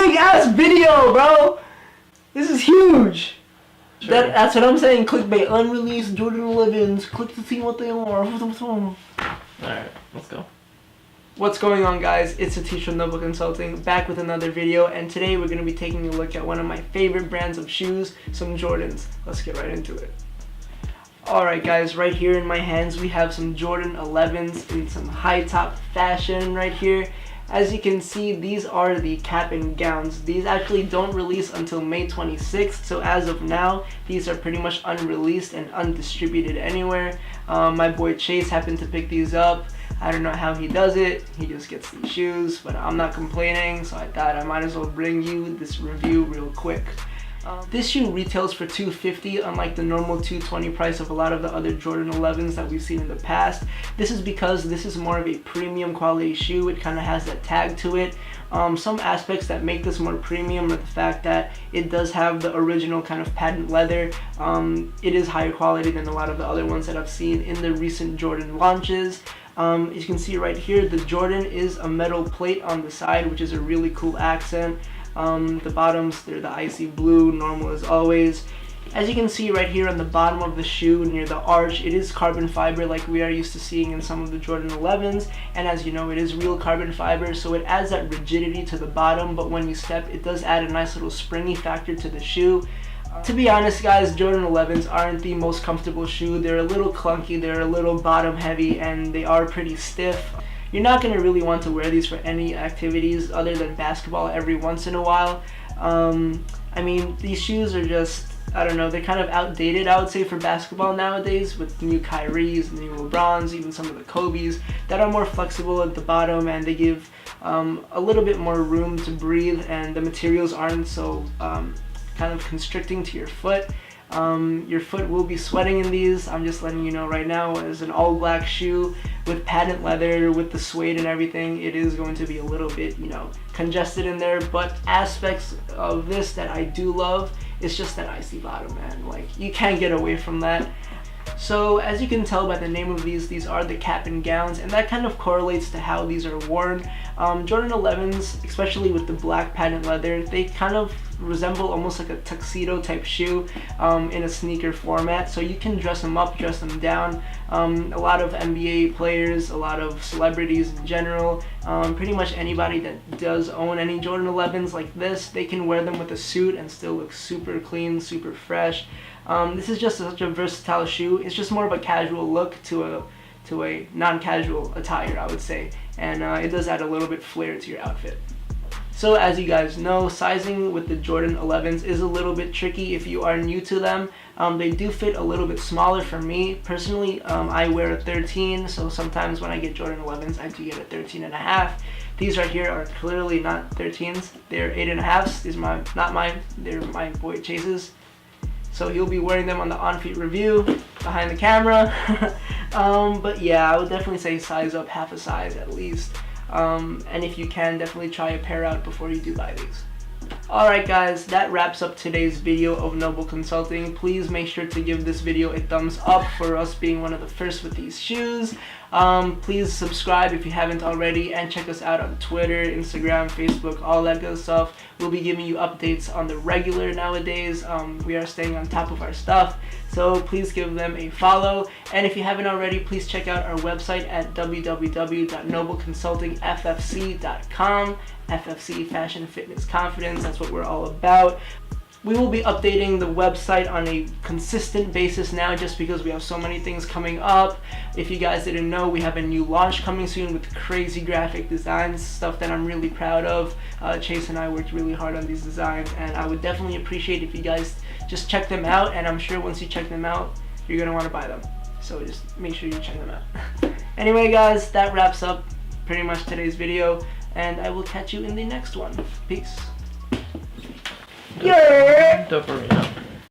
big ass video, bro. This is huge. Sure. That's what I'm saying. Clickbait. Unreleased Jordan 11s. Click to see what they are. Alright, let's go. What's going on, guys? It's Satish from Noble Consulting, back with another video, and today we're going to be taking a look at one of my favorite brands of shoes, some Jordans. Let's get right into it. Alright guys, right here in my hands we have some Jordan 11s in some high top fashion right here. As you can see, these are the cap and gowns. These actually don't release until May 26th, so as of now, these are pretty much unreleased and undistributed anywhere. My boy Chase happened to pick these up. I don't know how he does it. He just gets these shoes, but I'm not complaining, so I thought I might as well bring you this review real quick. This shoe retails for $250, unlike the normal $220 price of a lot of the other Jordan 11s that we've seen in the past. This is because this is more of a premium quality shoe. It kind of has that tag to it. Some aspects that make this more premium are the fact that it does have the original kind of patent leather. It is higher quality than a lot of the other ones that I've seen in the recent Jordan launches. As you can see right here, the Jordan is a metal plate on the side, which is a really cool accent. The bottoms, they're the icy blue, normal as always. As you can see right here on the bottom of the shoe near the arch, it is carbon fiber like we are used to seeing in some of the Jordan 11s, and as you know, it is real carbon fiber, so it adds that rigidity to the bottom, but when you step, it does add a nice little springy factor to the shoe. To be honest guys, Jordan 11s aren't the most comfortable shoe. They're a little clunky, they're a little bottom heavy, and they are pretty stiff. You're not going to really want to wear these for any activities other than basketball every once in a while. I mean, these shoes are just, I don't know, they're kind of outdated, I would say, for basketball nowadays, with the new Kyries, the new LeBrons, even some of the Kobe's that are more flexible at the bottom, and they give a little bit more room to breathe, and the materials aren't so kind of constricting to your foot. Your foot will be sweating in these. I'm just letting you know right now, as an all black shoe with patent leather, with the suede and everything, it is going to be a little bit, you know, congested in there. But aspects of this that I do love is just that icy bottom, man. Like, you can't get away from that. So as you can tell by the name of these are the cap and gowns, and that kind of correlates to how these are worn. Jordan 11s, especially with the black patent leather, they kind of resemble almost like a tuxedo type shoe in a sneaker format, so you can dress them up, dress them down. A lot of NBA players, a lot of celebrities in general, pretty much anybody that does own any Jordan 11s like this, they can wear them with a suit and still look super clean, super fresh. This is just such a versatile shoe. It's just more of a casual look to a non-casual attire, I would say, and it does add a little bit flair to your outfit. So as you guys know, sizing with the Jordan 11s is a little bit tricky if you are new to them. They do fit a little bit smaller for me. Personally, I wear a 13, so sometimes when I get Jordan 11s, I do get a 13.5. These right here are clearly not 13s. They're 8.5s. These are not mine. They're my boy Chase's. So he'll be wearing them on the on-feet review behind the camera. But yeah, I would definitely say size up half a size at least. And if you can, definitely try a pair out before you do buy these. Alright guys, that wraps up today's video of Noble Consulting. Please make sure to give this video a thumbs up for us being one of the first with these shoes. Please subscribe if you haven't already, and check us out on Twitter, Instagram, Facebook, all that good stuff. We'll be giving you updates on the regular nowadays. We are staying on top of our stuff, so please give them a follow. And if you haven't already, please check out our website at www.nobleconsultingffc.com. FFC, Fashion, Fitness, Confidence, that's what we're all about. We will be updating the website on a consistent basis now, just because we have so many things coming up. If you guys didn't know, we have a new launch coming soon with crazy graphic designs, stuff that I'm really proud of. Chase and I worked really hard on these designs, and I would definitely appreciate if you guys just check them out, and I'm sure once you check them out, you're going to want to buy them. So just make sure you check them out. Anyway guys, that wraps up pretty much today's video, and I will catch you in the next one. Peace. Yeah. Dopamine.